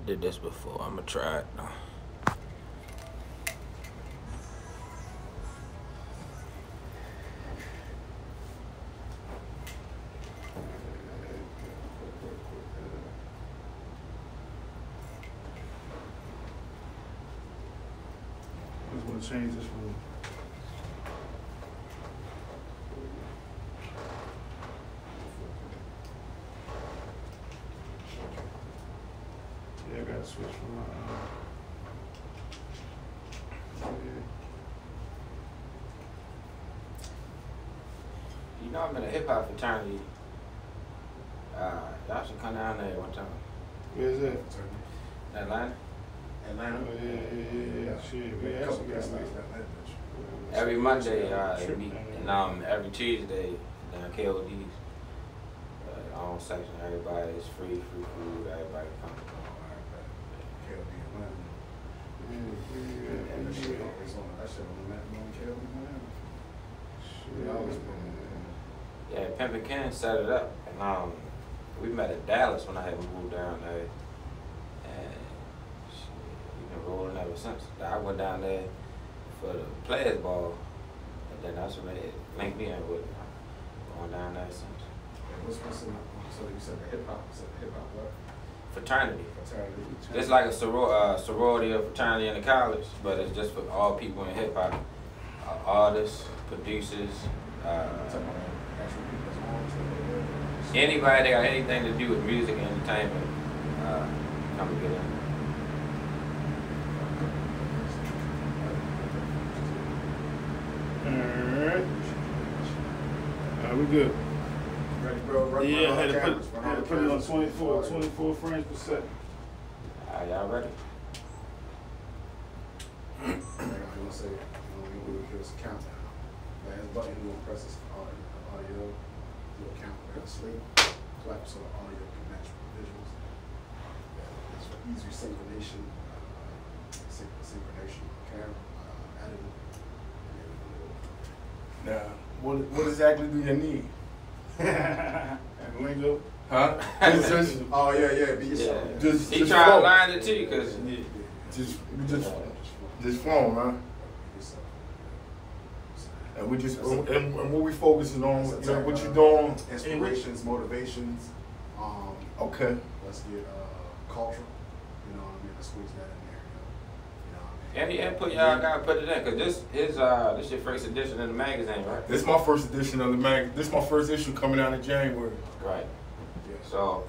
did this before. I'm gonna try it now. I just want to change this one. Yeah, I gotta switch from my. You know I'm in a hip hop fraternity. Y'all should come down there one time. Where's that? Atlanta. Atlanta. Oh, yeah. Shit, we actually got Every Monday, they meet, and every Tuesday down KOD's. Own section, everybody is free food, everybody come. KOD Atlanta. And the shit always on. That shit on the map on KOD Atlanta. Yeah, Pimpin' Ken set it up, and we met at Dallas when I had moved down there, and shit, we've been rolling ever since. I went down there for the players ball, and then that's when they linked me in with going down there since. What's in so you said the hip hop what? Fraternity. It's like a sorority or fraternity in the college, but it's just for all people in hip hop, artists, producers, anybody that got anything to do with music and entertainment, come and get in. Alright, we good. Ready, bro? Yeah, I had to put it on 24 frames per second. Y'all ready? I'm gonna say, we will give us a countdown. Last button, you will press this audio, do a count, we're gonna sleep, clap so the audio can match with the visuals. It's for easy synchronization, camera, editing. Now, what exactly do you need? And lingo. Huh? Oh yeah, be yourself. Yeah. Just He trying to flow. line it too, cause just flow, man. And we just and what we focusing on, you know, what you doing? Inspirations, motivations. Okay. Let's get culture. You know what I mean? Let's squeeze that in there. You know what I mean? any input y'all gotta put it in, cause this is your first edition of the magazine, right? This is my first edition of the mag. This is my first issue coming out in January. Right. So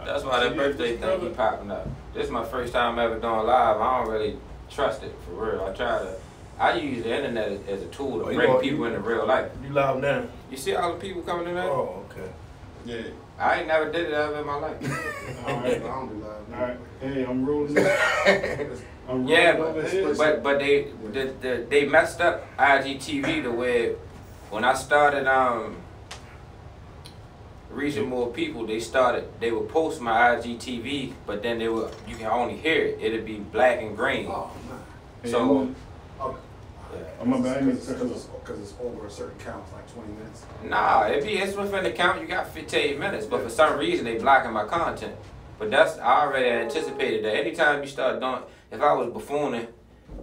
that's why that birthday thing keep popping up. This is my first time ever doing live. I don't really trust it for real. I use the internet as a tool to bring people into real life. You loud now. You see all the people coming in there? Oh, okay. Yeah. I ain't never did it ever in my life. Alright, I don't do live. alright. Hey, I'm rolling this. I'm rolling Yeah, over here. but they messed up IGTV the way when I started reaching more people, they would post my IGTV, but then you can only hear it. It'd be black and green. Oh, man. So I'm my bad. Because it's over a certain count, like 20 minutes. nah, it's within the count. You got 15 minutes, but for some reason they blocking my content. But I already anticipated that. Anytime you start doing, if I was buffooning,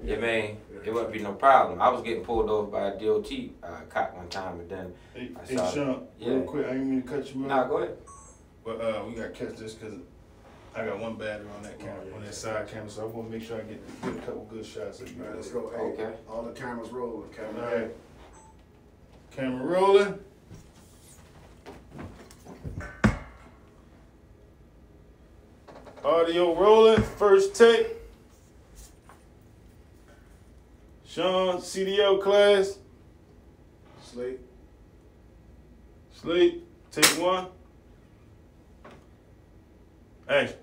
it wouldn't be no problem. I was getting pulled over by a DOT cop one time, and then Hey, Sean, real quick, I didn't mean to cut you off. Nah, go ahead. But we got to catch this because I got one battery on that camera, on that side camera, so I want to make sure I get a couple good shots of you. All right, let's go. Hey, Okay. all the cameras rolling. All right. Camera rolling. Audio rolling. First take. Sean, CDL class. Slate. Sleep. Take one. Action.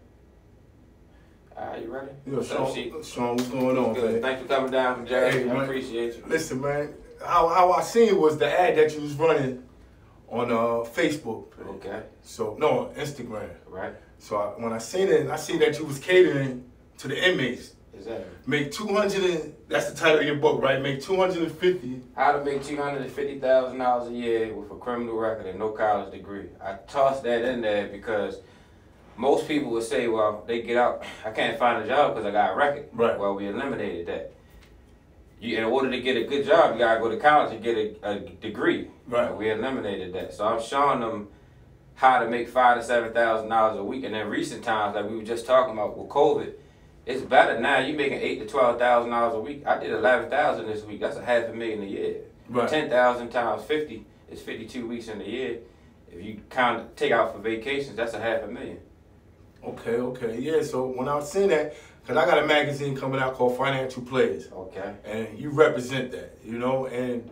You ready? Yo, What's up, Sheik? Sean, what's going on, Good. man? Thanks for coming down from Jersey. Hey, I man. appreciate you. Listen, man, how I seen was the ad that you was running on Facebook. Okay. So, no, Instagram. Right. So when I seen it, I see that you was catering to the inmates. Exactly. Make 200, that's the title of your book, right? Make 250. How to make $250,000 a year with a criminal record and no college degree. I tossed that in there because most people would say, well, they get out, I can't find a job because I got a record. Right. Well, we eliminated that. In order to get a good job, you gotta go to college and get a degree. Right. We eliminated that. So I'm showing them how to make $5,000 to $7,000 a week. And in recent times, like we were just talking about with COVID, it's better now. You making $8,000 to $12,000 a week. I did $11,000 this week. That's $500,000 a year. Right. 10,000 times 50 is 52 weeks in a year. If you take out for vacations, that's $500,000. Okay. Yeah, so when I was saying that, because I got a magazine coming out called Financial Players. Okay. And you represent that, you know, and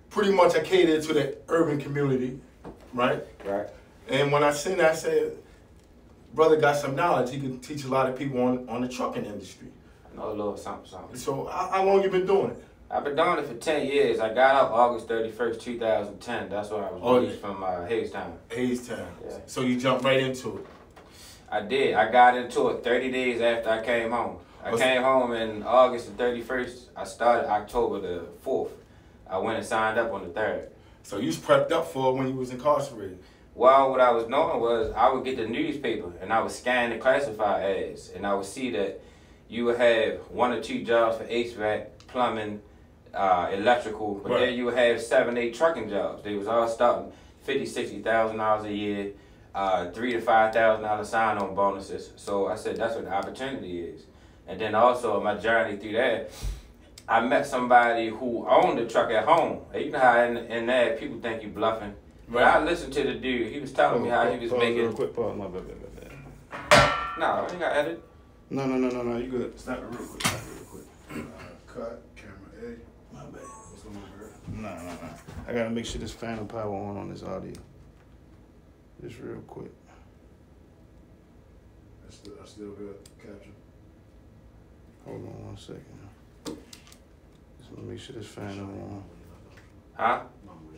pretty much I cater to the urban community, right? Right. And when I seen that, I said, brother got some knowledge. He can teach a lot of people on the trucking industry. I know a little something. So how long you been doing it? I've been doing it for 10 years. I got out August 31st, 2010. That's when I was released from Hadestown. Hadestown. Yeah. So you jumped right into it. I did. I got into it 30 days after I came home. I came home in August the 31st. I started October the 4th. I went and signed up on the 3rd. So you was prepped up for it when you was incarcerated. Well, what I was doing was I would get the newspaper and I would scan the classified ads and I would see that you would have 1 or 2 jobs for HVAC, plumbing, electrical, but then you would have 7, 8 trucking jobs. They was all starting $50,000, $60,000 a year, $3,000 to $5,000 sign-on bonuses. So I said that's what the opportunity is. And then also my journey through that, I met somebody who owned a truck at home. You know how in there people think you bluffing. But I listened to the dude. He was telling me how he was making. Real quick, pause. My bad. No, I ain't got edit. No. You good? Stop it real quick. Cut, camera A. My bad. What's going on, girl? No. I gotta make sure this phantom power on this audio. Just real quick. I still good. Capture. Hold on 1 second. Just wanna make sure this phantom on. Huh?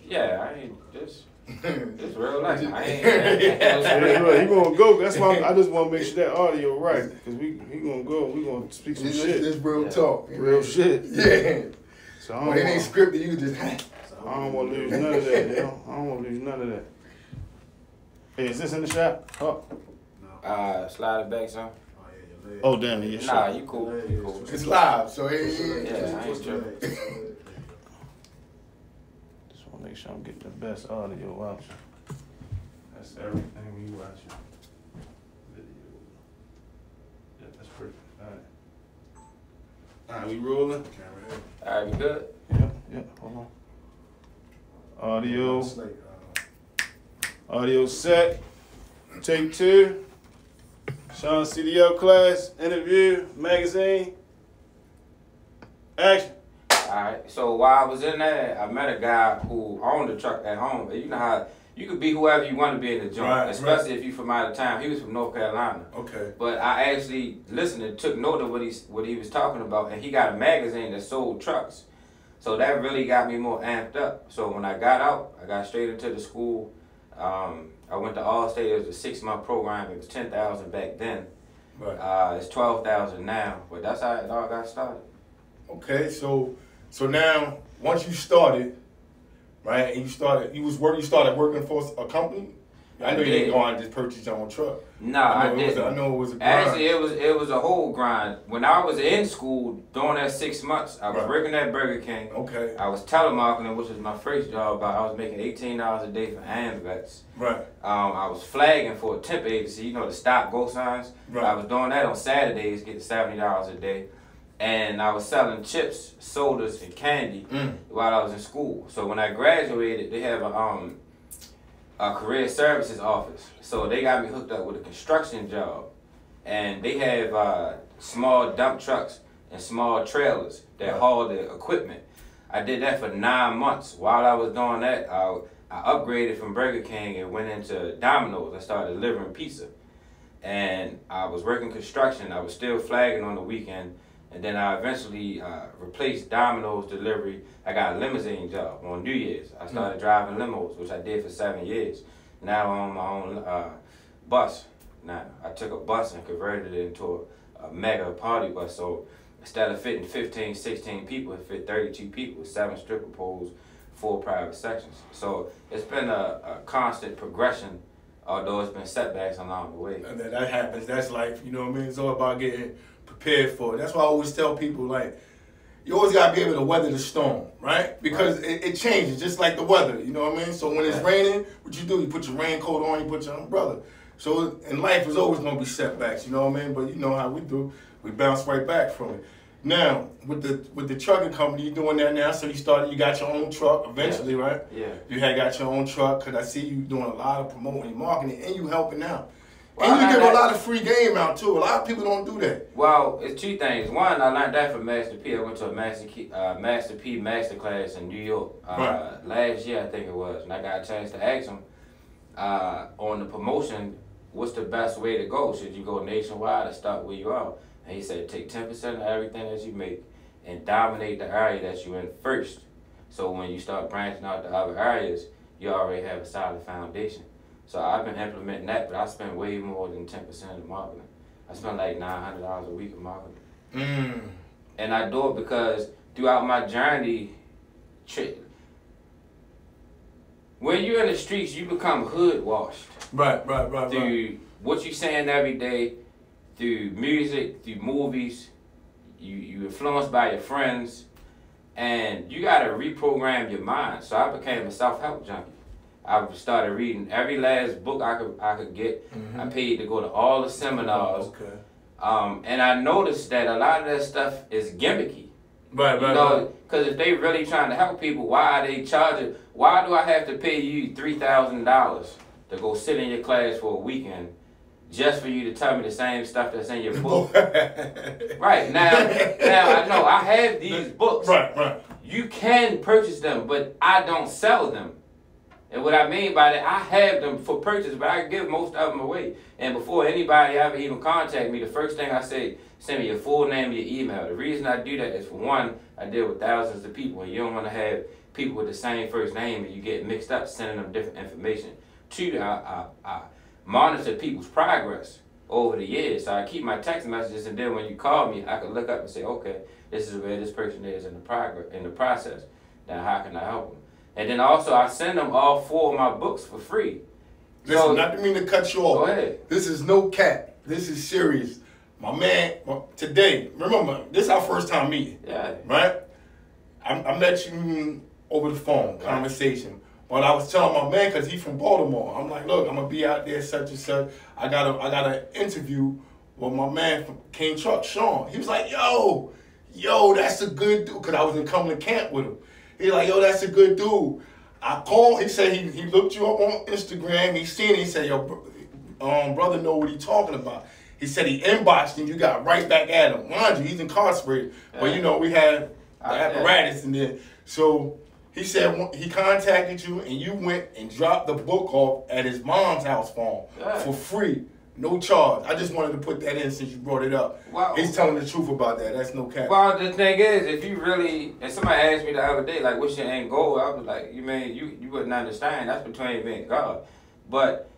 Yeah, I ain't just. It's real life. I ain't. He gonna go. That's why I just want to make sure that audio right, because he gonna go. We gonna speak some shit. This real talk. Real shit. Yeah. So When it ain't scripted, you just. I don't want to lose none of that. I don't want to lose none of that. Hey, is this in the shop? Oh. Slide it back, son. Oh, yeah, your leg. Oh, damn it. Nah, you cool. You cool. It's live, so Yeah, I ain't tripping. Just want to make sure I'm getting the best audio out you. That's everything when you watch it. Video. Yeah, that's perfect. All right, we rolling? Camera A. All right, we good? Yep, hold on. Audio. Slate, Audio set. Take 2. Sean CDL class. Interview. Magazine. Action. Alright, so while I was in there, I met a guy who owned a truck at home. You know how you could be whoever you want to be in the joint, Right, especially if you're from out of town. He was from North Carolina. Okay. But I actually listened and took note of what he was talking about, and he got a magazine that sold trucks. So that really got me more amped up. So when I got out, I got straight into the school. I went to Allstate. It was a 6-month program. It was $10,000 back then. Right. It's $12,000 now. But that's how it all got started. Okay, so now once you started, right, and you started working for a company. I know you didn't go out and just purchase your own truck. No, I I didn't. I know it was a grind. Actually, it was a whole grind. When I was in school, during that 6 months, I was working at Burger King. Okay. I was telemarketing, which was my first job. I was making $18 a day for AMVETs. Right. I was flagging for a temp agency, you know, the stop go signs. Right. I was doing that on Saturdays, getting $70 a day. And I was selling chips, sodas, and candy while I was in school. So when I graduated, they have a career services office. So they got me hooked up with a construction job. And they have small dump trucks and small trailers that haul the equipment. I did that for 9 months. While I was doing that, I upgraded from Burger King and went into Domino's. I started delivering pizza. And I was working construction. I was still flagging on the weekend. And then I eventually replaced Domino's delivery. I got a limousine job on New Year's. I started driving limos, which I did for 7 years. Now I'm on my own bus. Now, I took a bus and converted it into a mega party bus. So instead of fitting 15, 16 people, it fit 32 people with 7 stripper poles, 4 private sections. So it's been a constant progression although it's been setbacks along the way. And that happens. That's life. You know what I mean? It's all about getting prepared for it. That's why I always tell people, like, you always gotta be able to weather the storm, right? Because it changes, just like the weather. You know what I mean? So when it's raining, what you do? You put your raincoat on, you put your umbrella. So in life, is always gonna be setbacks. You know what I mean? But you know how we do. We bounce right back from it. Now with the trucking company, you doing that now. So you got your own truck eventually, right? Yeah. You had got your own truck because I see you doing a lot of promoting and marketing, and you helping out. Well, and you give a lot of free game out too. A lot of people don't do that. Well, it's two things. One, I learned that from Master P. I went to a Master P masterclass in New York last year, I think it was, and I got a chance to ask him on the promotion, what's the best way to go? Should you go nationwide or start where you are? And he said, take 10% of everything that you make and dominate the area that you're in first. So when you start branching out to other areas, you already have a solid foundation. So I've been implementing that, but I spend way more than 10% in marketing. I spend like $900 a week in marketing. And I do it because throughout my journey, when you're in the streets, you become hood washed. Right. Through what you're saying every day, through music, through movies, you influenced by your friends, and you gotta reprogram your mind. So I became a self-help junkie. I started reading every last book I could get. I paid to go to all the seminars. And I noticed that a lot of that stuff is gimmicky. Right. Because if they really trying to help people, why are they charging? Why do I have to pay you $3,000 to go sit in your class for a weekend just for you to tell me the same stuff that's in your book? Right. Now I know I have these books. Right. You can purchase them, but I don't sell them. And what I mean by that, I have them for purchase, but I give most of them away. And before anybody ever even contact me, the first thing I say, send me your full name, your email. The reason I do that is, for one, I deal with thousands of people, and you don't want to have people with the same first name and you get mixed up sending them different information. Two, I monitor people's progress over the years. So I keep my text messages, and then when you call me, I can look up and say, okay, this is where this person is in the process. Now how can I help them? And then also I send them all 4 of my books for free. Listen, not to mean to cut you off. Go ahead. This is no cap. This is serious. My man, today, remember, this is our first time meeting. Yeah. Right? I met you over the phone, conversation. But I was telling my man, because he's from Baltimore, I'm like, look, I'm going to be out there such and such. I got an interview with my man from King Truck, Sean. He was like, yo, that's a good dude. Because I was in Cumberland camp with him. He's like, yo, that's a good dude. I called, he said he looked you up on Instagram. He seen it. He said, yo, brother know what he talking about. He said he inboxed and you got right back at him. Mind you, he's incarcerated. But, you know, we had the apparatus in there. So he he contacted you and you went and dropped the book off at his mom's house for him for free. No charge. I just wanted to put that in since you brought it up. Wow. He's telling the truth about that. That's no cap. Well, the thing is, if you really, and somebody asked me the other day, like, what's your end goal? I was like, you wouldn't understand. That's between me and God. But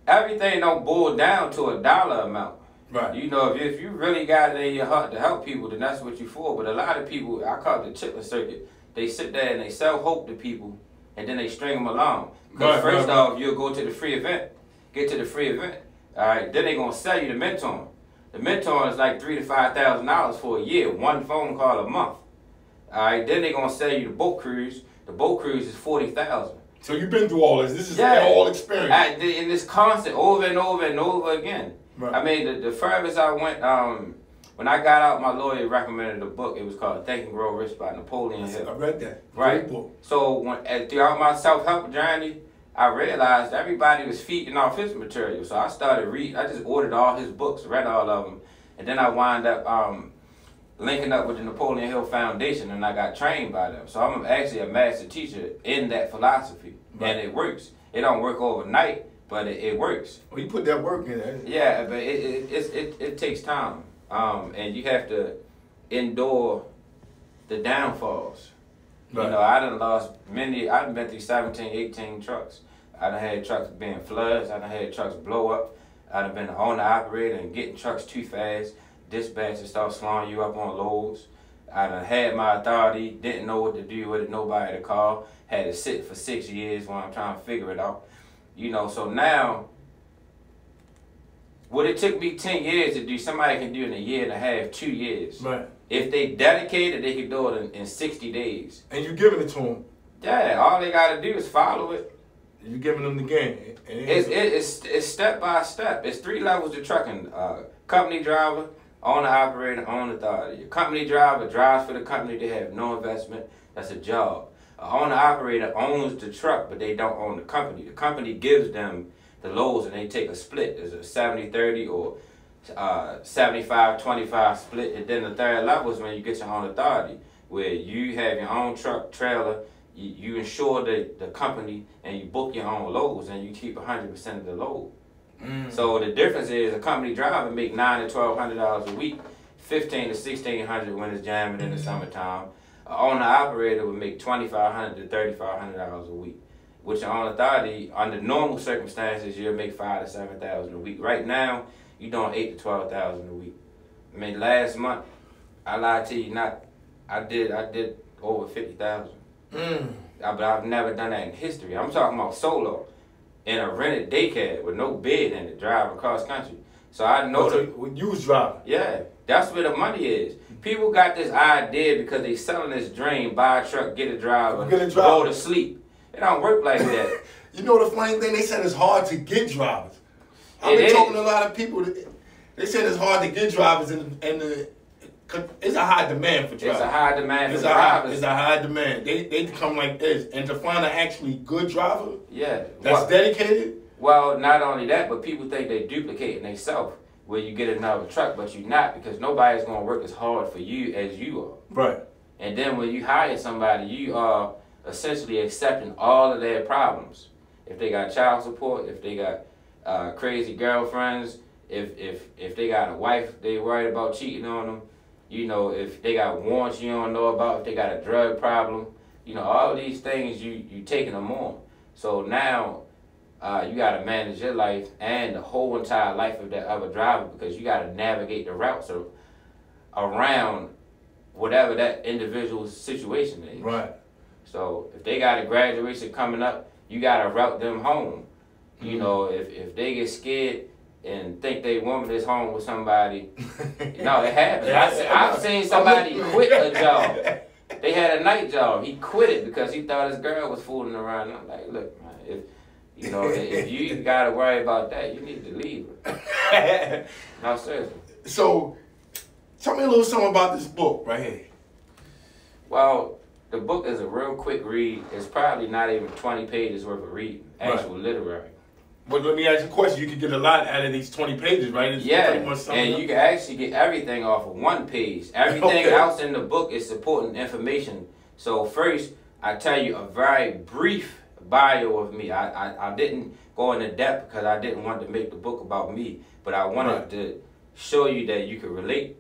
everything don't boil down to a dollar amount. Right. You know, if you really got it in your heart to help people, then that's what you for. But a lot of people, I call it the chitlin circuit. They sit there and they sell hope to people, and then they string them along. Because first off, you'll go to the free event, get to the free event. All right, then they're going to sell you the mentor. The mentor is like $3,000 to $5,000 for a year, one phone call a month. All right, then they're going to sell you the boat cruise. The boat cruise is $40,000. So you've been through all this. This is all experience. And it's constant, over and over and over again. Right. I mean, the furthest I went, when I got out, my lawyer recommended a book. It was called Think and Grow Rich by Napoleon Hill. I read that. Right. Great book. So throughout my self-help journey, I realized everybody was feeding off his material. So I started reading. I just ordered all his books, read all of them. And then I wound up linking up with the Napoleon Hill Foundation, and I got trained by them. So I'm actually a master teacher in that philosophy. Right. And it works. It don't work overnight, but it works. Well, you put that work in there. Yeah, but it takes time. And you have to endure the downfalls. Right. You know, I done lost many. I done been through 17, 18 trucks. I done had trucks being floods. I done had trucks blow up. I done been the owner operator and getting trucks too fast. Dispatchers start slowing you up on loads. I done had my authority, didn't know what to do with it, nobody to call. Had to sit for 6 years while I'm trying to figure it out. You know, so now, what it took me 10 years to do, somebody can do in a year and a half, 2 years. Right. If they dedicated, they could do it in 60 days. And you giving it to them. Yeah, all they got to do is follow it. You giving them the game. It's step by step. It's 3 levels of trucking. Company driver, owner operator, owner authority. A company driver drives for the company. They have no investment. That's a job. An owner operator owns the truck, but they don't own the company. The company gives them the loads and they take a split. There's a 70-30 or 75-25 split. And then the third level is when you get your own authority, where you have your own truck, trailer, you insure the company, and you book your own loads, and you keep 100% of the load. So the difference is a company driver make $900 to $1,200 a week, $1,500 to $1,600 when it's jamming in the summertime. An owner operator would make $2,500 to $3,500 a week. With your own authority, under normal circumstances, you'll make $5,000 to $7,000 a week. Right now, you're doing $8,000 to $12,000 a week. I mean, last month, I lied to you not. I did over 50,000. But I've never done that in history. I'm talking about solo in a rented daycare with no bed in it, driving across country. So I know With you was driving. Yeah, that's where the money is. People got this idea because they selling this dream: buy a truck, get a driver, go to sleep. It don't work like that. You know the funny thing? They said it's hard to get drivers. I've been talking to a lot of people. They said it's hard to get drivers, and it's a high demand for drivers. It's a high demand for drivers. It's a high demand. They come like this, and to find an actually good driver, that's dedicated. Well, not only that, but people think they duplicating themselves where you get another truck, but you're not, because nobody's gonna work as hard for you as you are. Right. And then when you hire somebody, you are essentially accepting all of their problems. If they got child support, if they got crazy girlfriends, if they got a wife they worried about cheating on them, you know, if they got warrants you don't know about, if they got a drug problem, you know, all of these things you taking them on. So now you got to manage your life and the whole entire life of that other driver, because you got to navigate the routes around whatever that individual's situation is. Right. So if they got a graduation coming up, you got to route them home. You know, if they get scared and think they woman is home with somebody, no, it happens. I've seen somebody quit a job. They had a night job. He quit it because he thought his girl was fooling around. And I'm like, look, man, if you got to worry about that, you need to leave her. No, seriously. So, tell me a little something about this book right here. Well, the book is a real quick read. It's probably not even 20 pages worth of reading, actual literary. But let me ask you a question. You can get a lot out of these 20 pages, right? It's pretty much and you can actually get everything off of one page. Everything else in the book is supporting information. So first, I tell you a very brief bio of me. I didn't go into depth because I didn't want to make the book about me, but I wanted to show you that you could relate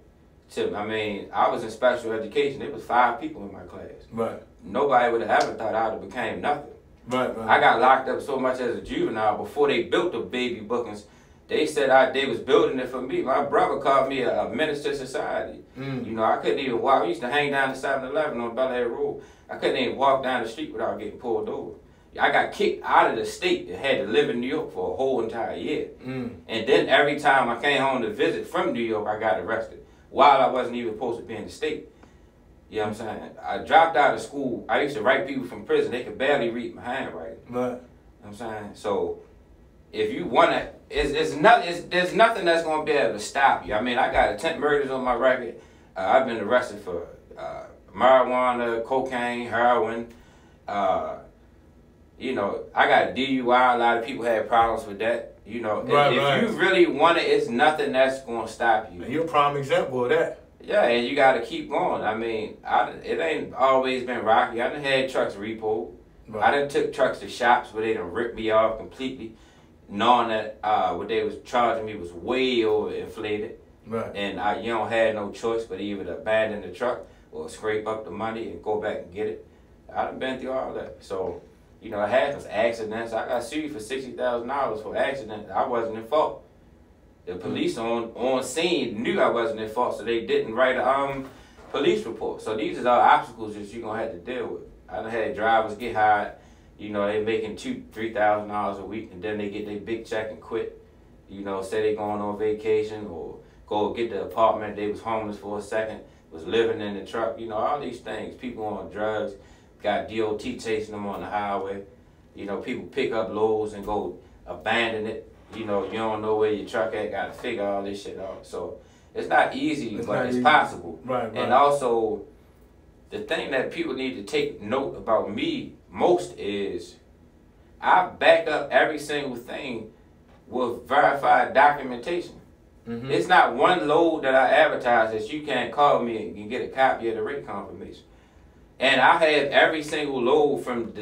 to. I mean, I was in special education. There was 5 people in my class. Right. Nobody would have ever thought I would have became nothing. Right. I got locked up so much as a juvenile before they built the baby bookings. They said they was building it for me. My brother called me a menace to society. You know, I couldn't even walk. I used to hang down the 7-Eleven on Bel Air Road. I couldn't even walk down the street without getting pulled over. I got kicked out of the state and had to live in New York for a whole entire year. And then every time I came home to visit from New York, I got arrested while I wasn't even supposed to be in the state. You know what I'm saying? I dropped out of school. I used to write people from prison. They could barely read my handwriting. Right. You know what I'm saying? So if you want to, there's nothing that's going to be able to stop you. I mean, I got attempt murders on my record. I've been arrested for marijuana, cocaine, heroin. You know, I got a DUI. A lot of people had problems with that. You know, if you really want it, it's nothing that's going to stop you. And you're a prime example of that. Yeah, and you got to keep going. I mean, it ain't always been rocky. I done had trucks repoed. Right. I done took trucks to shops where they done ripped me off completely, knowing that what they was charging me was way overinflated. Right. And you don't have no choice but either to abandon the truck or scrape up the money and go back and get it. I done been through all that. So, you know, it happens. Accidents. I got sued for $60,000 for accident. I wasn't in fault. The police on scene knew I wasn't in fault, so they didn't write a police report. So these are all obstacles that you're going to have to deal with. I done had drivers get hired You know, they making $2,000-3,000 a week, and then they get their big check and quit. You know, say they going on vacation or go get the apartment. They was homeless for a second, was living in the truck. You know, all these things. People on drugs, got DOT chasing them on the highway. You know, people pick up loads and go abandon it. You know, you don't know where your truck at. Got to figure all this shit out. So it's not easy, but it's possible. Right. And also, the thing that people need to take note about me most is I back up every single thing with verified documentation. Mm-hmm. It's not one load that I advertise that you can't call me and get a copy of the rate confirmation. And I have every single load from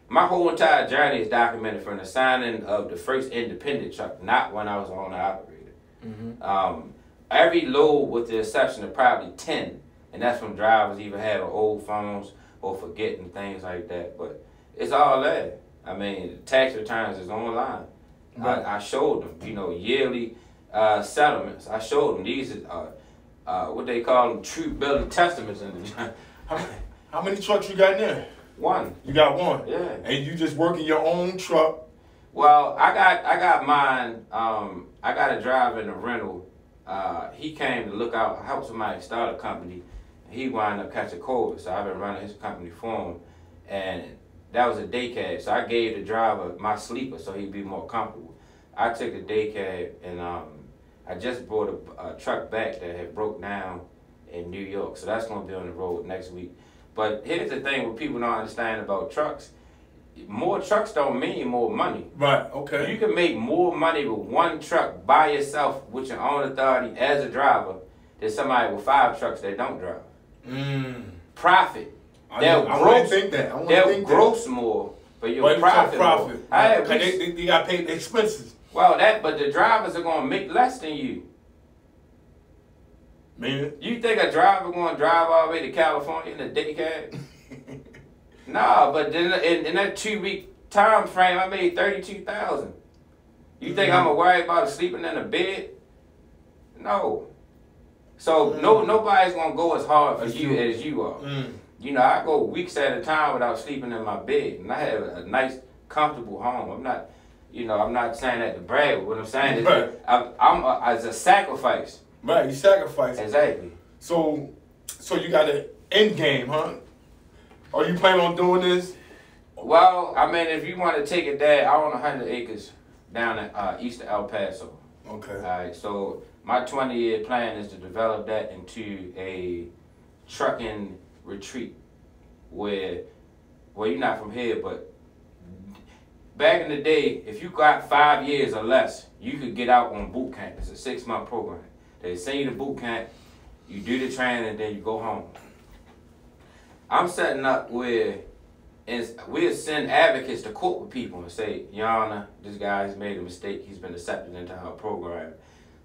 my whole entire journey is documented from the signing of the first independent truck, not when I was on the operator. Mm-hmm. Every load with the exception of probably 10, and that's from drivers either having old phones or forgetting things like that. But it's all there. I mean, the tax returns is online. Right. I showed them, you know, yearly settlements. I showed them these are what they call them true building testaments. How many trucks you got in there? One. You got one. Yeah. And you just working your own truck? Well, I got mine. I got a driver in a rental. He came to look out, help somebody start a company. He wound up catching COVID, so I've been running his company for him. And that was a day cab, so I gave the driver my sleeper so he'd be more comfortable. I took the day cab, and I just brought a truck back that had broke down in New York, so that's going to be on the road next week. But here's the thing what people don't understand about trucks. More trucks don't mean more money. Right, okay. You can make more money with one truck by yourself with your own authority as a driver than somebody with 5 trucks that don't drive. Profit. They'll gross more, but you'll profit more. They got paid the expenses. Well, but the drivers are going to make less than you. Man. You think a driver going to drive all the way to California in a day cab? Nah, but then in that 2-week time frame, I made $32,000. You think I'm gonna worry about sleeping in a bed? No. So nobody's gonna go as hard for you as you are. You know, I go weeks at a time without sleeping in my bed, and I have a nice, comfortable home. I'm not saying that to brag. What I'm saying is as a sacrifice. Right, you sacrifice. Exactly. So you got an end game, huh? Are you planning on doing this? Well, I mean, if you want to take it there, I own 100 acres down at east of El Paso. Okay. All right, so my 20-year plan is to develop that into a trucking retreat where, well, you're not from here, but back in the day, if you got 5 years or less, you could get out on boot camp. It's a 6-month program. They send you to boot camp, you do the training, and then you go home. I'm setting up where we'll send advocates to court with people and say, Your Honor, this guy has made a mistake. He's been accepted into our program.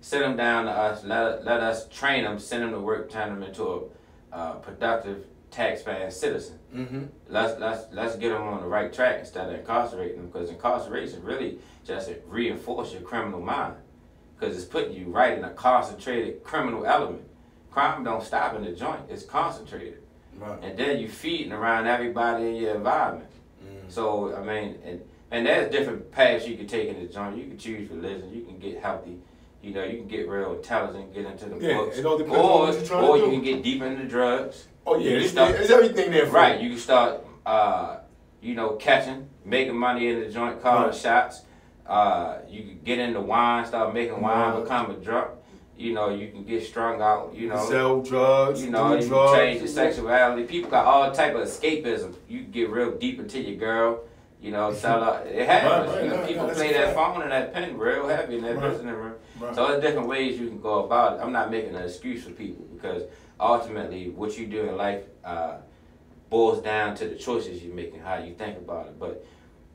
Send him down to us. Let us train him, send him to work, turn him into a productive, tax-paying citizen. Mm-hmm. Let's get him on the right track instead of incarcerating him, because incarceration really just reinforces your criminal mind, because it's putting you right in a concentrated criminal element. Crime don't stop in the joint. It's concentrated. Right. And then you feeding around everybody in your environment. So, I mean, and there's different paths you can take in the joint. You can choose religion. You can get healthy. You know, you can get real intelligent, get into the books. It all depends on what you're trying to do. Or you can get deep into drugs. Oh, yeah, there's everything there for right, you can start, catching, making money in the joint, calling shots. You can get into wine, start making wine, become a drug. You know, you can get strung out, sell drugs, you can change your sexuality. People got all type of escapism. You can get real deep into your girl, sell out. It happens. People play that phone and that pen real heavy in that visiting room. Right. So there's different ways you can go about it. I'm not making an excuse for people, because ultimately what you do in life boils down to the choices you make and how you think about it. But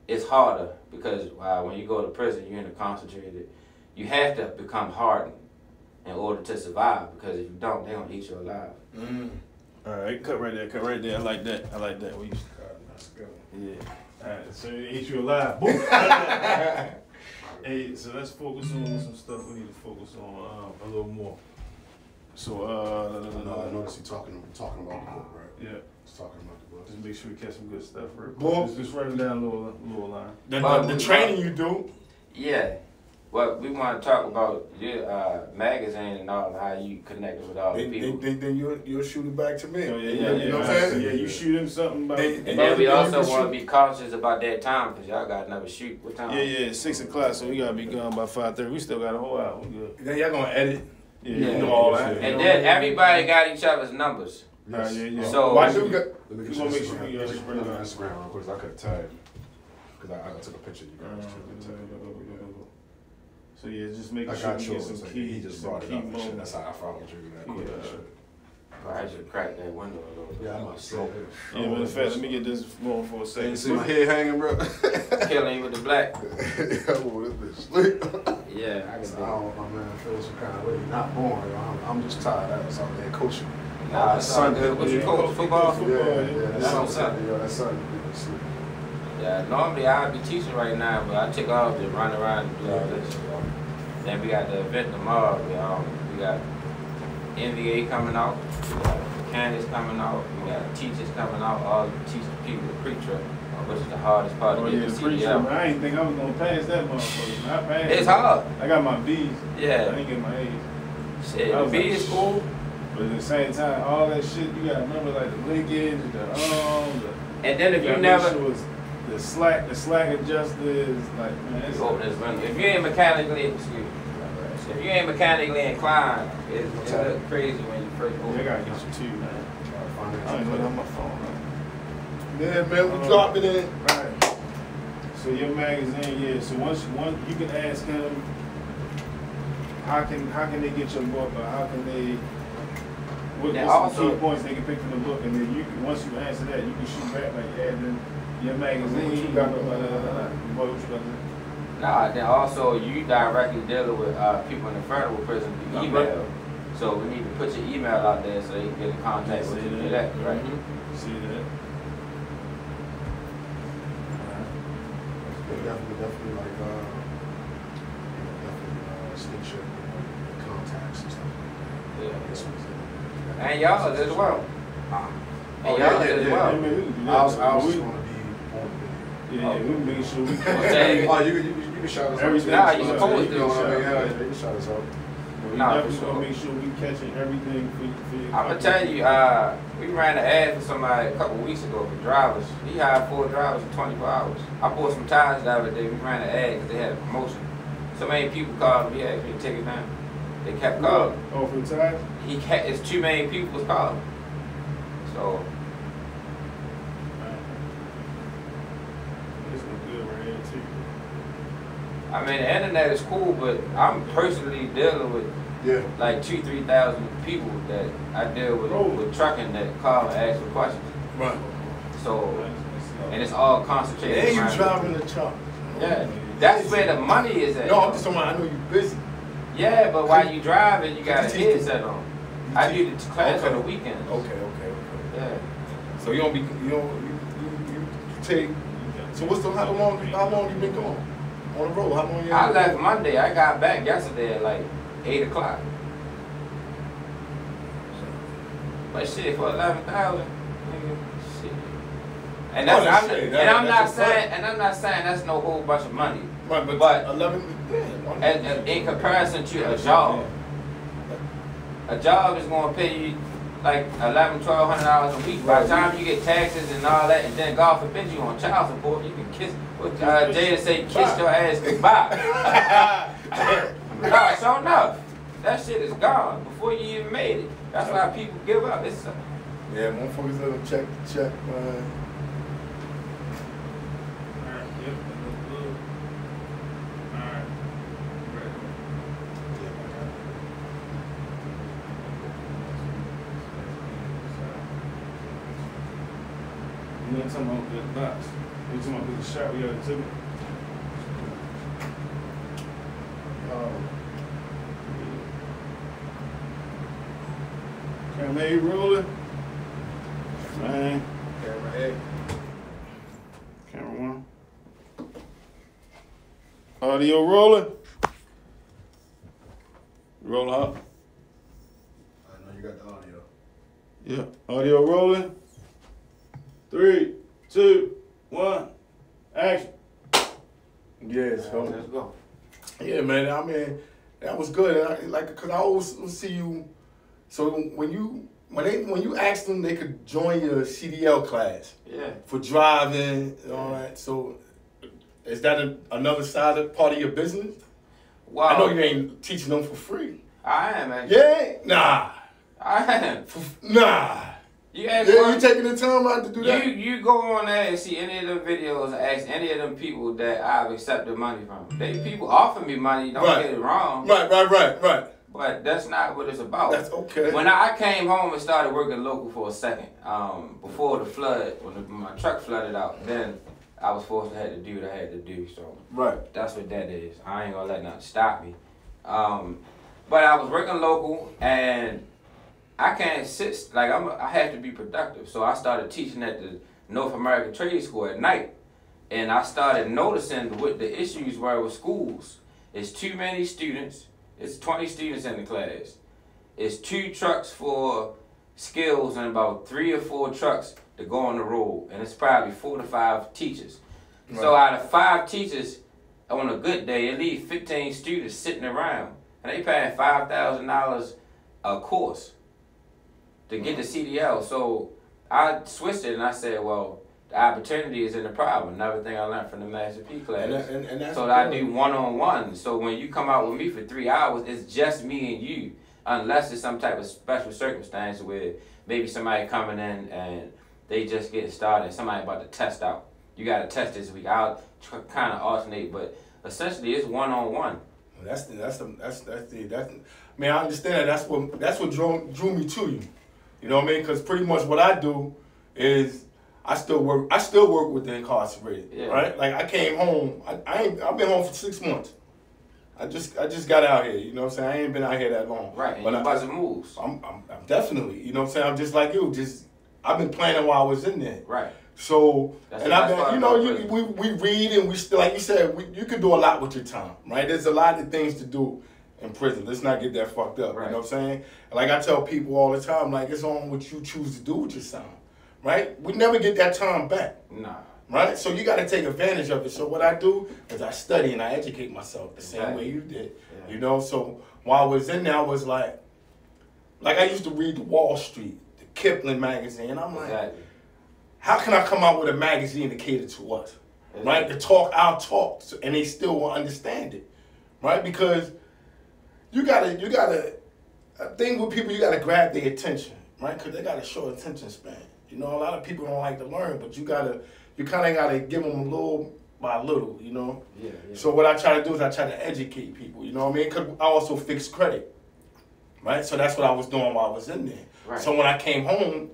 it's harder because when you go to prison, you're in a concentrated. You have to become hardened in order to survive, because if you don't, they're going to eat you alive. All right, cut right there. I like that. That's good. Yeah. All right, so they eat you alive. Boom. Hey, so let's focus on some stuff we need to focus on a little more. So, No, I noticed you talking about the book, right? Yeah. He's talking about the book. Just make sure we catch some good stuff, right? Boy. Just write it down a little line. The training you do. Yeah. Well, we want to talk about your magazine and all, how you connected with all the people. Then you'll shoot it back to me. Oh, You know what I'm saying? Yeah, you shoot him something about. And then we also want to be cautious about that time, because y'all got another shoot. What time? Yeah, 6 o'clock, so we gotta be gone by 5:30. We still got a whole hour. We good. Then y'all gonna edit. Yeah, Yeah. Do all that. And then everybody got each other's numbers. Yes. Yeah. So- Why do Let me We get gonna you make sure we Instagram. spread it out. Instagram real quick, 'cause I could tag you. Because I took a picture of you guys too. So yeah, just make I sure got we get yours. some So key. he just some brought it key up and shit. moments. That's how I followed you. That quick and Yeah. shit. I should crack that window a little bit. Yeah, I might smoke it. Yeah, but in fact, let me get this going for a You second. see my head hanging, bro? Killing you with the black. Yeah, well, this bitch sleep. Yeah, I I can do don't know, my man. I feel some kind of way. Not born. I'm just tired. I was out there coaching. it. Nah, it's all good. What you coach? Football? Yeah, That's what's up. That's something. Sleep. Yeah, normally I'd be teaching right now, but I took off to run around and do all this. So. Then we got the event tomorrow. We got NBA coming out. We got mechanics coming out. We got teachers coming out. All the teach the people the pre-trip, which is the hardest part Oh of yeah, getting the the pre-trip. CDL. I ain't think I was gonna pass that motherfucker. I passed. It's hard. I got my B's. I Yeah. ain't get my A's. Shit, I the was B like, is cool. But at the same time, all that shit, you gotta remember like the linkage, the And then if you gotta never, make sure it's the slack adjuster is like, man, it's open this window. If you ain't mechanically, if you ain't mechanically inclined, it look crazy when you first Yeah, I open. gotta get you too, man. I ain't look on my phone, man. Yeah, man, we drop it in. Right. So your magazine, yeah. So once you can ask him, how can they get your book, or how can they? What's Yeah, some also- key points they can pick from the book, and then you can, once you answer that, you can shoot back like, yeah, then your magazine. What you got? What you got to say? Nah, then also you directly dealing with people in the federal prison through email. So we need to put your email out there so they can get in contact with you. Do that, right? See that? Definitely like, stitch your contacts and stuff like that. Yeah. This one's it. And y'all as well. And y'all as Yeah, well. man, we can do that. I was But just we- want to be on Yeah, we can make sure we Okay. Oh, you can shout us out. Everything. Nah, you Yeah, supposed you to. can shout us Yeah, out. you can shout us out. We Nah, definitely for gonna sure. make sure we catching everything for your I'm gonna tell you, we ran an ad for somebody a couple weeks ago for drivers. He hired 4 drivers in 24 hours. I bought some tires the other day. We ran an ad because they had a promotion. So many people called me, asked me to take it down. They kept calling. Oh, for the tires? It's too many people was calling. So This one good right here too. I mean, the internet is cool, but I'm personally dealing with Yeah. like 2,000-3,000 people that I deal with trucking that call and ask for questions. Right. So, and it's all concentrated. And you around- driving the truck. Yeah, that's where the money is at. No, I'm just talking about, I know you busy. Yeah, but while you driving, you got a You teach headset on. I do the class on the weekends. Okay. Yeah. So you take. So how long you been going on the road? How long you? I left Monday. I got back yesterday at like 8 o'clock. But shit, for 11,000, nigga, shit. And Oh, that's, shit. I'm not That's a fact. saying, and I'm not saying that's no whole bunch of money. Right, but 11. And in comparison to a job is going to pay you like $1,100-$1,200 a week. By the time you get taxes and all that, and then God forbid you on child support, you can kiss. What Jada say, kiss your ass goodbye. No, sure enough, that shit is gone before you even made it. That's why people give up. Yeah, motherfuckers let them check, man. Alright, yep, that looks good. Alright. Ready. You know what I'm talking about the box? You talking about the shot we already took it? Camera A rolling. Man. Camera A. Camera 1. Audio rolling. Roll up. got the audio. Yeah. Audio rolling. 3, 2, 1, action. Yeah, so Let's go. yeah, man. I mean, that was good. Cause I always see you. So when you asked them, they could join your CDL class. Yeah. For driving and all that. So is that another side of part of your business? Well, I know you ain't teaching them for free. I am actually. Yeah, nah, I am. nah. You ask Yeah, you taking the time out to do that? You go on there and see any of them videos and ask any of them people that I've accepted money from. They people offer me money, don't Right. get it wrong. Right. But that's not what it's about. That's okay. When I came home and started working local for a second, before the flood, when my truck flooded out, then I was forced to have to do what I had to do. So Right. that's what that is. I ain't gonna let nothing stop me. But I was working local and I can't sit, like I have to be productive. So I started teaching at the North American Trade School at night. And I started noticing what the issues were with schools. It's too many students. It's 20 students in the class. It's 2 trucks for skills and about 3 or 4 trucks to go on the road. And it's probably 4 to 5 teachers. Right. So out of 5 teachers, on a good day, it leaves 15 students sitting around. And they paying $5,000 a course to get the CDL. So I switched it and I said, well, the opportunity is in the problem. Another thing I learned from the Master P class. And that's so I do one-on-one. So when you come out with me for 3 hours, it's just me and you. Unless it's some type of special circumstance where maybe somebody coming in and they just getting started, somebody about to test out. You got to test this week. I'll kind of alternate, but essentially it's one-on-one. That's I mean, I understand that. That's what drew me to you. You know what I mean? Because pretty much what I do is I still work with the incarcerated. Yeah. Right? Like I came home. I've been home for 6 months. I just got out here. You know what I'm saying? I ain't been out here that long. Right. But you some moves. I'm definitely. You know what I'm saying? I'm just like you. I've been planning while I was in there. Right. So I've been. You know, we read and we still, like you said, you can do a lot with your time. Right? There's a lot of things to do in prison. Let's not get that fucked up. Right. You know what I'm saying? Like I tell people all the time, like it's on what you choose to do with your time. Right? We never get that time back. Nah. Right? So you got to take advantage of it. So what I do is I study and I educate myself the same way you did. Yeah. You know, so while I was in there, I was like I used to read the Wall Street, the Kipling magazine. I'm like, how can I come out with a magazine to cater to us? Exactly. Right? To talk our talk, and they still will understand it. Right? Because you gotta, a thing with people, you gotta grab their attention. Right? Because they got a short attention span. You know, a lot of people don't like to learn, but you kind of gotta give them little by little, you know? Yeah. So what I try to do is I try to educate people, you know what I mean? Because I also fix credit, right? So that's what I was doing while I was in there. Right. So when I came home,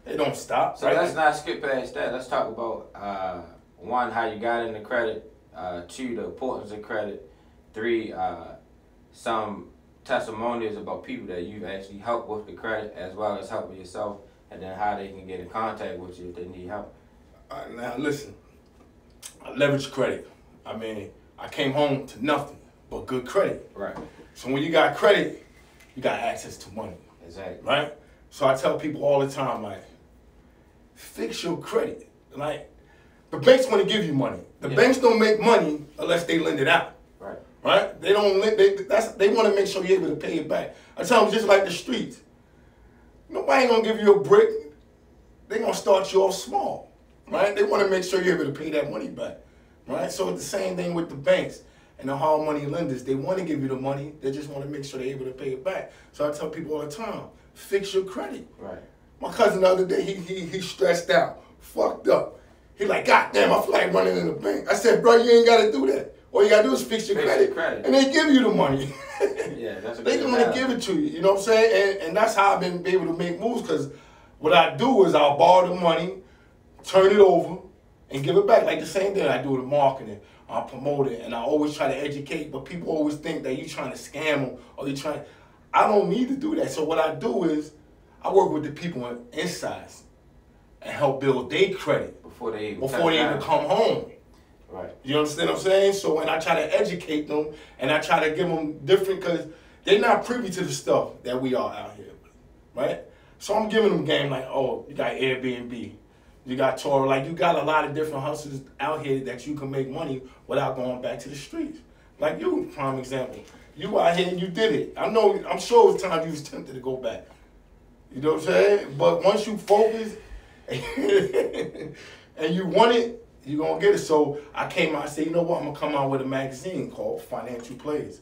they don't stop. So let's not skip past that. Let's talk about, 1, how you got into credit, 2, the importance of credit, 3, some testimonials about people that you've actually helped with the credit as well as helping yourself, and then how they can get in contact with you if they need help. Now listen, I leverage credit. I mean, I came home to nothing but good credit. Right. So when you got credit, you got access to money. Exactly. Right? So I tell people all the time, like, fix your credit. Like, the banks want to give you money. The banks don't make money unless they lend it out. Right. Right? They don't lend, they want to make sure you're able to pay it back. I tell them just like the streets. Nobody ain't gonna give you a brick. They gonna start you off small. Right? They want to make sure you're able to pay that money back. Right? So it's the same thing with the banks and the hard money lenders. They want to give you the money. They just want to make sure they're able to pay it back. So I tell people all the time, fix your credit. Right. My cousin the other day, he stressed out, fucked up. He like, God damn, I feel like running in the bank. I said, bro, you ain't got to do that. All you got to do is fix your credit. And they give you the money. Yeah, that's a They gonna give it to you. You know what I'm saying? And that's how I've been able to make moves, because what I do is I'll borrow the money, turn it over, and give it back. Like the same thing I do with marketing. I promote it, and I always try to educate, but people always think that you're trying to scam them or you're trying. I don't need to do that. So what I do is I work with the people inside and help build their credit before they even come home. Right. You understand what I'm saying? So when I try to educate them and I try to give them different, because they're not privy to the stuff that we are out here. right? So I'm giving them game like, oh, you got Airbnb, you got Toro, like you got a lot of different hustles out here that you can make money without going back to the streets. Like you, prime example. You out here and you did it. I'm sure it was times you was tempted to go back. You know what I'm saying? But once you focus and you want it, you're going to get it. So I came out and said, you know what, I'm going to come out with a magazine called Financial Plays.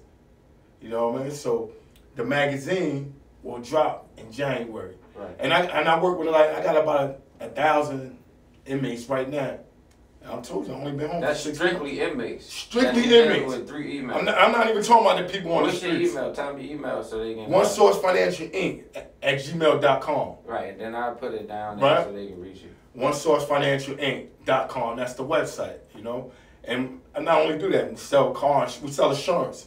You know what I mean? So the magazine will drop in January. Right. And I work with, like, I got about 1,000 inmates right now. I told you, I've only been home That's for 6 strictly months. inmates. Strictly That's inmates. with 3 emails. I'm not even talking about the people on What's the your streets. email? Tell me your email so they can. One Source Financial Inc. at gmail.com. Right, and then I'll put it down there Right. so they can reach you. One Source Financial Inc.com. That's the website, you know. And I not only do that, we sell cars, we sell insurance,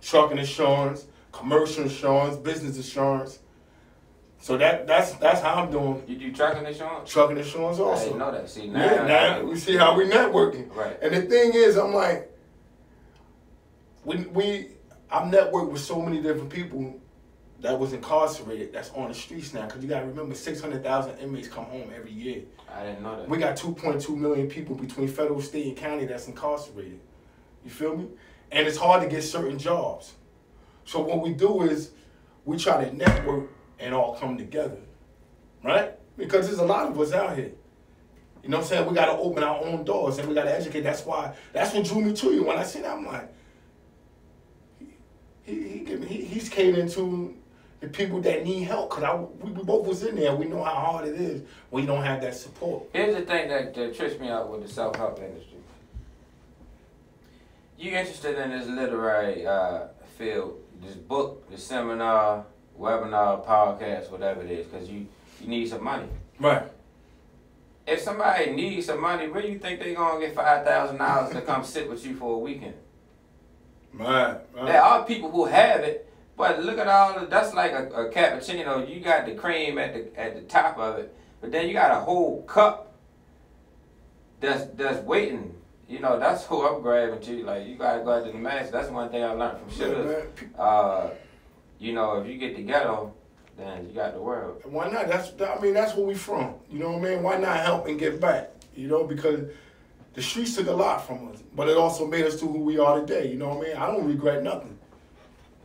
trucking insurance, commercial insurance, business insurance. So that's how I'm doing. You do trucking insurance? Trucking insurance also. I didn't know that. See, now, Yeah, now we see how we networking. Right. And the thing is, I'm like, I've networked with so many different people that was incarcerated that's on the streets now. Because you got to remember, 600,000 inmates come home every year. I didn't know that. We got 2.2 million people between federal, state, and county that's incarcerated. You feel me? And it's hard to get certain jobs. So what we do is we try to network and all come together, right? Because there's a lot of us out here. You know what I'm saying? We got to open our own doors and we got to educate. That's what drew me to you. When I seen that, I'm like, he's catering to the people that need help. Because we both was in there. We know how hard it is when you don't have that support. Here's the thing that trips me out with the self-help industry. You interested in this literary field, this book, this seminar, webinar, podcast, whatever it is, because you need some money. Right. If somebody needs some money, where you think they're going to get $5,000 to come sit with you for a weekend? Right. There are people who have it, but look at that's like a cappuccino. You got the cream at the top of it, but then you got a whole cup that's waiting. You know, that's who I'm grabbing to. Like, you gotta go out to the masses. That's one thing I learned from Sugar. You know, if you get the ghetto, then you got the world. Why not? That's where we from. You know what I mean? Why not help and give back? You know, because the streets took a lot from us, but it also made us to who we are today. You know what I mean? I don't regret nothing.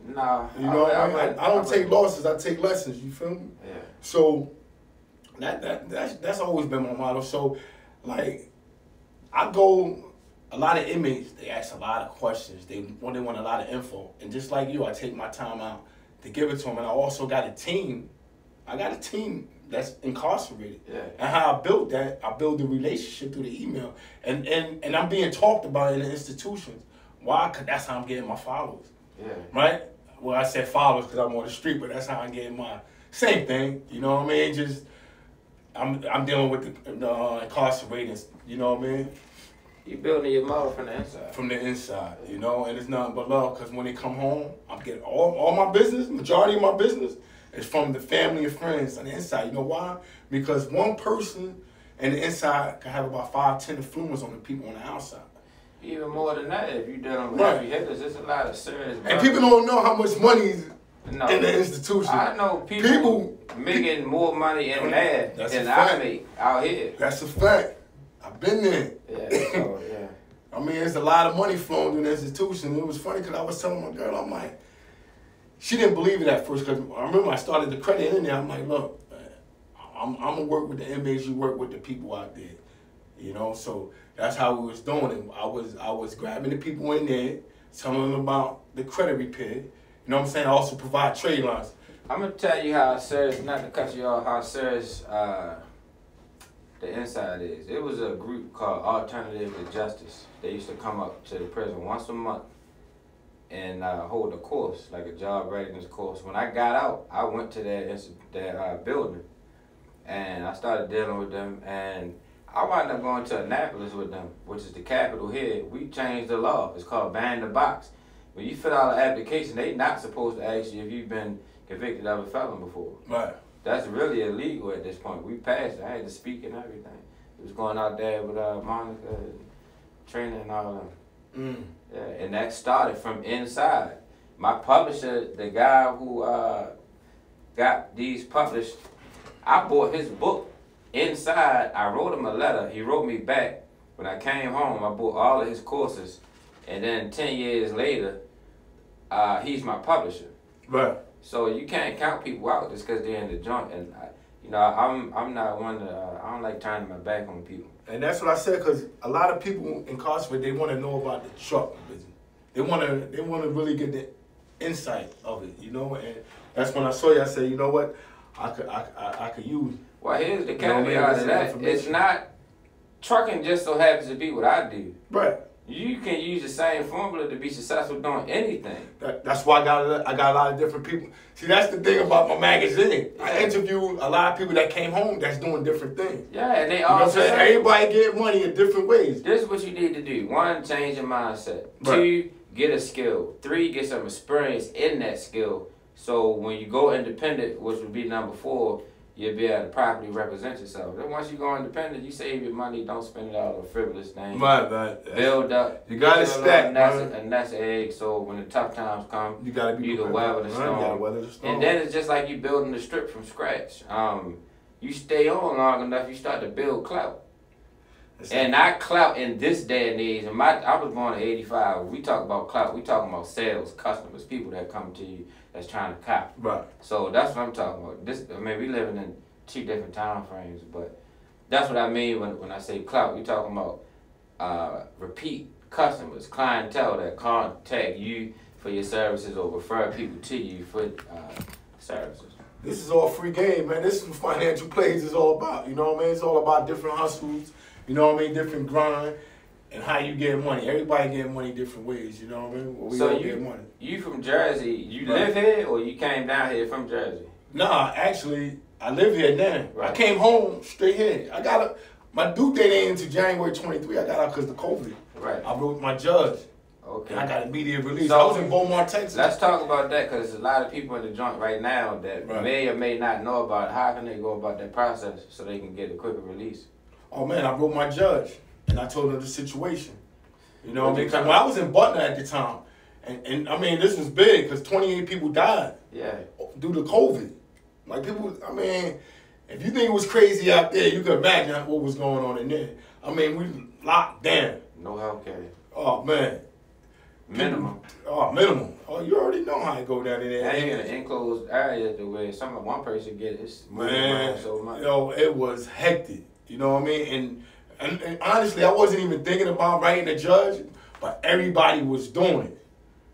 Nah. You know what I mean? I don't take losses. I take lessons. You feel me? Yeah. So that's always been my motto. So, like, a lot of inmates, they ask a lot of questions. They want a lot of info. And just like you, I take my time out to give it to them. And I also got a team. I got a team that's incarcerated. Yeah. And how I built that, I built the relationship through the email. And I'm being talked about in the institutions. Why? Because that's how I'm getting my followers. Yeah. Right? Well, I said followers because I'm on the street, but that's how I'm getting mine. Same thing. You know what I mean? Just, I'm dealing with the incarcerated. You know what I mean? You building your model from the inside. From the inside, you know, and it's nothing but love. Because when they come home, I'm getting all my business, majority of my business is from the family and friends on the inside. You know why? Because one person on the inside can have about 5-10 influence on the people on the outside. Even more than that, if you're dealing with Right. heavy hitters, there's a lot of serious. And people don't know how much money is No. in the institution. I know people making more money in math That's than a I fact. make out here. That's a fact. I've been there. Yeah, so, yeah. I mean, there's a lot of money flowing through the institution. It was funny because I was telling my girl, I'm like, she didn't believe it at first because I remember I started the credit in there. I'm like, look, man, I'm gonna work with the inmates. You work with the people out there, you know. So that's how we was doing it. I was grabbing the people in there, telling them about the credit repair. You know what I'm saying? I also provide trade lines. I'm gonna tell you how serious, not to cut you off, how serious the inside is. It was a group called Alternative to Justice. They used to come up to the prison once a month and hold a course, like a job readiness course. When I got out, I went to that building and I started dealing with them, and I wound up going to Annapolis with them, which is the capital here. We changed the law. It's called ban the box. When you fill out an application, they not supposed to ask you if you've been convicted of a felon before. Right. That's really illegal at this point. We passed it. I had to speak and everything. It was going out there with Monica, Trina, and all them. Yeah, and that started from inside. My publisher, the guy who got these published. I bought his book. Inside, I wrote him a letter. He wrote me back. When I came home, I bought all of his courses. And then 10 years later, he's my publisher. Right. So you can't count people out just because they're in the joint. And I'm not one to. I don't like turning my back on people. And that's what I said, because a lot of people incarcerated, they want to know about the truck business. They want to really get the insight of it, you know. And that's when I saw you. I said, you know what, I could use. Well, here's the caveat of that. It's not trucking. Just so happens to be what I do. Right. You can use the same formula to be successful doing anything. That's why I got a lot of different people. See, that's the thing about my magazine. Yeah. I interview a lot of people that came home that's doing different things. Yeah, and they all. You know what I'm saying? Everybody get money in different ways. This is what you need to do. 1, change your mindset. Right. 2, get a skill. 3, get some experience in that skill. So when you go independent, which would be number 4, you'll be able to properly represent yourself. Then once you go independent, you save your money, don't spend it all on frivolous things. Right. Build up. You gotta stack, a nest egg, so when the tough times come, you gotta be can weather the storm. And then it's just like you building the strip from scratch. You stay on long enough, you start to build clout. And not clout in this day and age. And I was born in '85. We talk about clout. We talking about sales, customers, people that come to you that's trying to cop. Right. So that's what I'm talking about. We living in 2 different time frames, but that's what I mean when I say clout. We talking about repeat customers, clientele that contact you for your services or refer people to you for services. This is all free game, man. This is what financial plays is all about. You know what I mean? It's all about different hustles. You know what I mean? Different grind and how you get money. Everybody get money different ways. You know what I mean? We all get money. You from Jersey? You live here or you came down here from Jersey? Nah, actually, I live here now. Right. I came home straight here. My due date ain't until January 23. I got out because of COVID. Right. I wrote my judge. Okay. And I got immediate release. So, I was in Beaumont, Texas. Let's talk about that because there's a lot of people in the joint right now that may or may not know about how can they go about that process so they can get a quicker release. Oh man, I wrote my judge and I told her the situation. You know what I mean? Because when I was in Butler at the time, and I mean, this was big because 28 people died. Yeah. Due to COVID. Like people, I mean, if you think it was crazy out there, you could imagine what was going on in there. I mean, we locked down. No healthcare. Oh man. Minimum. Minimum. Oh, you already know how it go down in there. And you're in an enclosed area to where one person get it. Man, so much. It was hectic. You know what I mean? And honestly, I wasn't even thinking about writing a judge, but everybody was doing it.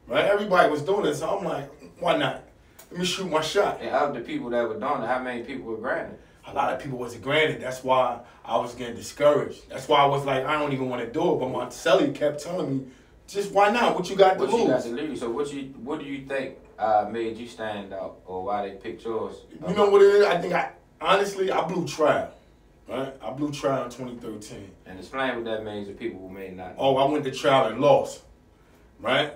Right? Everybody was doing it, so I'm like, why not? Let me shoot my shot. And of the people that were doing it, how many people were granted? A lot of people wasn't granted. That's why I was getting discouraged. That's why I was like, I don't even want to do it. But my cellie kept telling me, just why not? What you got to lose? What you got to lose? So what do you think made you stand out, or why they picked yours? You know what it is? I think honestly, I blew trial. Right? I blew trial in 2013. And explain what that means to people who may not know. Oh, I went to trial and lost. Right?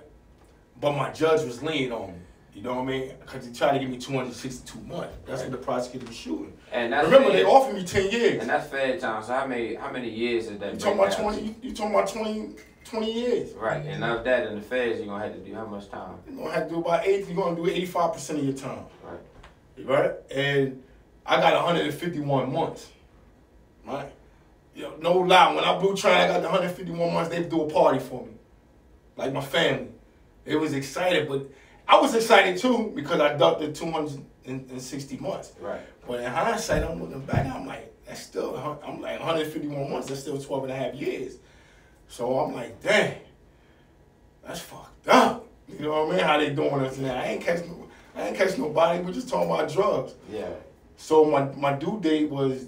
But my judge was leaning on me. You know what I mean? Because he tried to give me 262 months. That's what the prosecutor was shooting. And that's remember, they offered me 10 years. And that's fair time. So how many years is that? You talking about 20? You talking about 20 years? Right. And of that, in the feds, you're gonna have to do how much time? You're gonna have to do about 8. You're gonna do 85% of your time. Right. Right. And I got 151 months. Right. Yo, no lie. When I blew trial, I got the 151 months. They do a party for me, like my family. It was excited, but I was excited too because I ducked the 260 months. Right. But in hindsight, I'm looking back, I'm like, that's still, I'm like 151 months, that's still 12 and a half years. So I'm like, dang, that's fucked up. You know what I mean? How they doing us now? I ain't catch nobody, we're just talking about drugs. Yeah. So my due date was,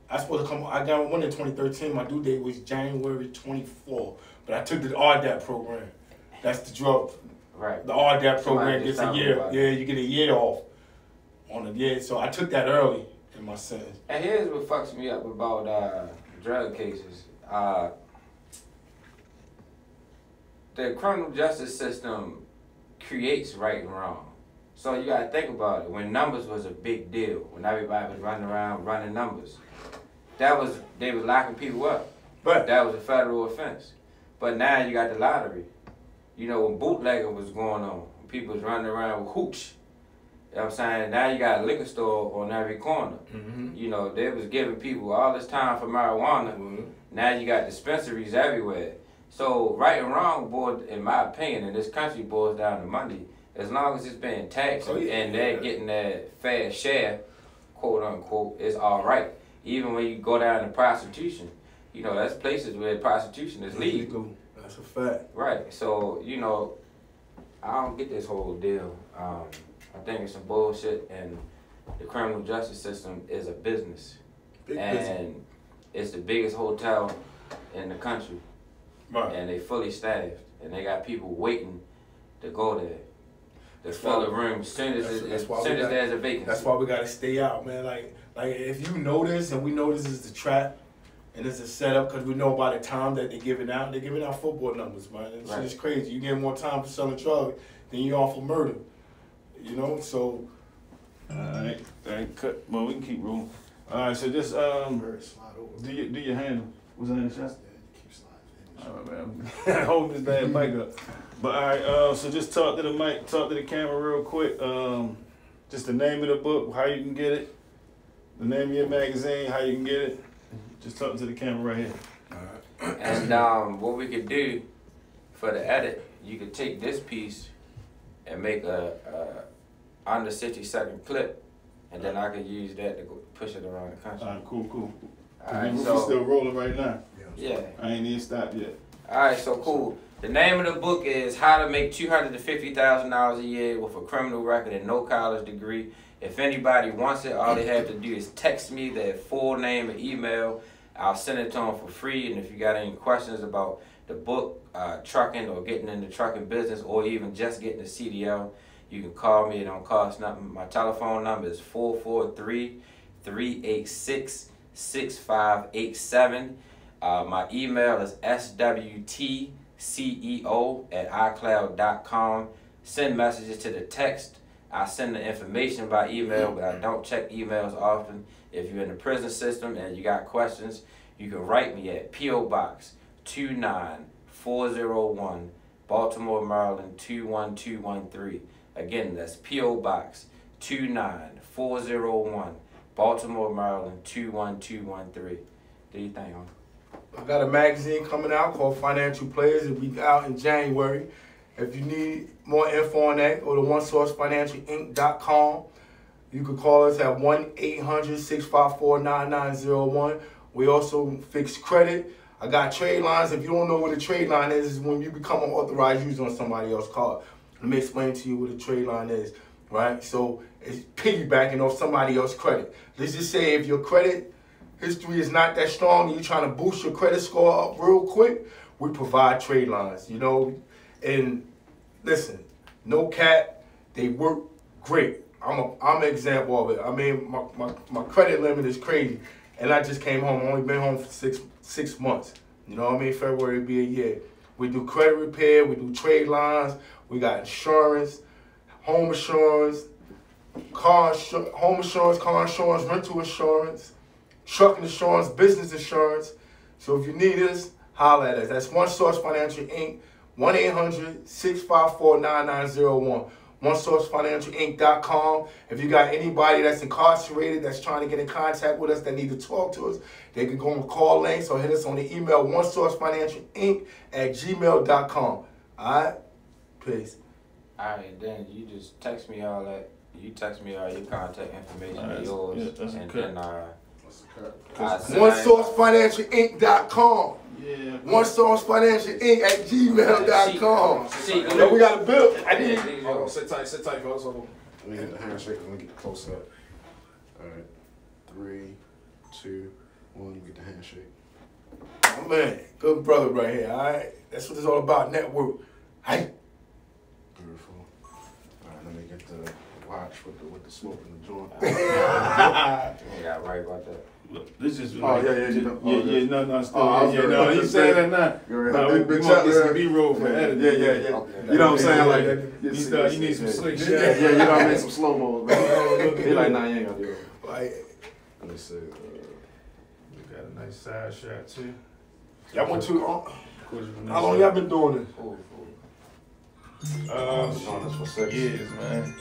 I supposed to come, I got one in 2013, my due date was January 24, but I took the RDAP program. That's the drug. Right. The RDAP program gets a year. Yeah, you get a year off on it. Yeah, so I took that early in my sentence. And here's what fucks me up about drug cases. The criminal justice system creates right and wrong. So you gotta think about it. When numbers was a big deal, when everybody was running around running numbers, they was locking people up. But that was a federal offense. But now you got the lottery. You know, when bootlegging was going on, people was running around with hooch. know what I'm saying? Now you got a liquor store on every corner. You know, they was giving people all this time for marijuana. Now you got dispensaries everywhere. So right and wrong, boy, in my opinion, in this country boils down to money. As long as it's being taxed and they're getting that fair share, quote unquote, it's all right. Even when you go down to prostitution, you know, that's places where prostitution is legal. That's a fact. Right. So, you know, I don't get this whole deal. I think it's some bullshit, and the criminal justice system is a business. And it's the biggest hotel in the country. Right. And they fully staffed, and they got people waiting to go there. They fill the room as soon as there's a vacancy. That's why we gotta stay out, man. Like if you know this, and we know this is the trap, and it's a setup, because we know by the time that they're giving out football numbers, man. It's just crazy. You get more time for selling drugs than you are for murder. You know, so. Alright, cut. Well, we can keep rolling. Alright, so just do your handle. What's that in the shot? Alright, man. Hold this damn mic up. But alright, so just talk to the mic, talk to the camera real quick. Just the name of the book, how you can get it, the name of your magazine, how you can get it. Just talk to the camera right here. Alright. And what we could do for the edit, you could take this piece and make a under 60-second clip, and then I could use that to go push it around the country. Alright, cool. Alright, We're so still rolling right now. yeah. I ain't even stopped yet. Alright, so cool. The name of the book is How to Make $250,000 a Year with a Criminal Record and No College Degree. If anybody wants it, all they have to do is text me their full name and email. I'll send it to them for free. And if you got any questions about the book, trucking, or getting in the trucking business, or even just getting the CDL, you can call me. It don't cost nothing. My telephone number is 443-386-6587. My email is swtceo@icloud.com. Send messages to the text. I send the information by email, but I don't check emails often. If you're in the prison system and you got questions, you can write me at P.O. Box 29401, Baltimore, Maryland 21213. Again, that's P.O. Box 29401, Baltimore, Maryland 21213. Do you think, huh? I got a magazine coming out called Financial Players. It'll be out in January. If you need more info on that, go to OneSourceFinancialInc.com. You can call us at 1-800-654-9901. We also fix credit. I got trade lines. If you don't know what a trade line is when you become an authorized user on somebody else's car. Let me explain to you what a trade line is, right? So it's piggybacking off somebody else's credit. Let's just say if your credit history is not that strong and you're trying to boost your credit score up real quick, we provide trade lines, you know. And listen, no cap, they work great. I'm an example of it. I mean, my credit limit is crazy, and I just came home. I've only been home for six months. You know what I mean? February will be a year. We do credit repair. We do trade lines. We got insurance, home insurance, car insurance, rental insurance, trucking insurance, business insurance. So if you need us, holler at us. That's One Source Financial Inc. 1-800-654-9901. OneSourceFinancialInc.com. If you got anybody that's incarcerated that's trying to get in contact with us that need to talk to us, they can go on the call links or hit us on the email OneSourceFinancialInc@gmail.com. All right? Peace. All right, then you just text me all that. You text me all your contact information, All right, yours, yeah, that's and okay. then OneSourceFinancialInc.com. Yeah. OneSourceFinancialInc@gmail.com. Yo, we got a bill. I need. Hold on, sit tight, folks. Hold on. Let me get the handshake. Let me get the close up. All right, 3, 2, 1. Get the handshake. Oh, man. Good brother right here, all right? That's what it's all about, network. Hey. Beautiful. All right, let me get the watch with the smoke in the joint. Yeah, right about that. Look, this is Oh, like, no, still, I was yeah, gonna- no, he's saying that now. No, we want this to be roll for editing. Yeah. Okay. You know what I'm saying? Like, You need some slick shit. Yeah, you know what I mean? Some slow mo, man. He like, nah, you ain't gonna do it. Like, Let me see. We got a nice side shot too. y'all want to, Of course, how long y'all been doing this? I've been doing this for 6 years, man.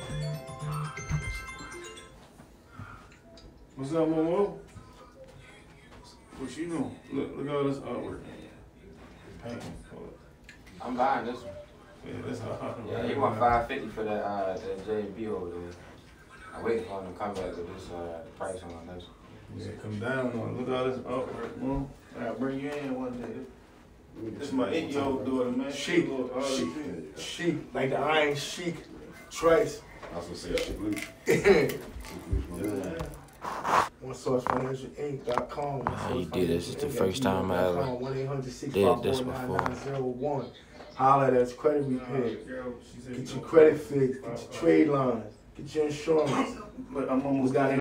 What's up, Momo? What you doing? Look at all this artwork. Painting. I'm buying this one. Yeah, that's hard. Yeah, he want $550 for that J&B over there. I'm waiting for him to come back with this price on this. Yeah, come down on it. Look at all this artwork, man. I'll bring you in one day. This is my 8-year-old daughter, man. Chic, like the Iron Sheik, Trice. I was gonna say shit, Luke. OneSourceFinancialInc.com. How you do this? It's the first time I ever did this before. Holler at us, credit repair. Get your credit fixed, get your trade lines, get your insurance. But I'm almost got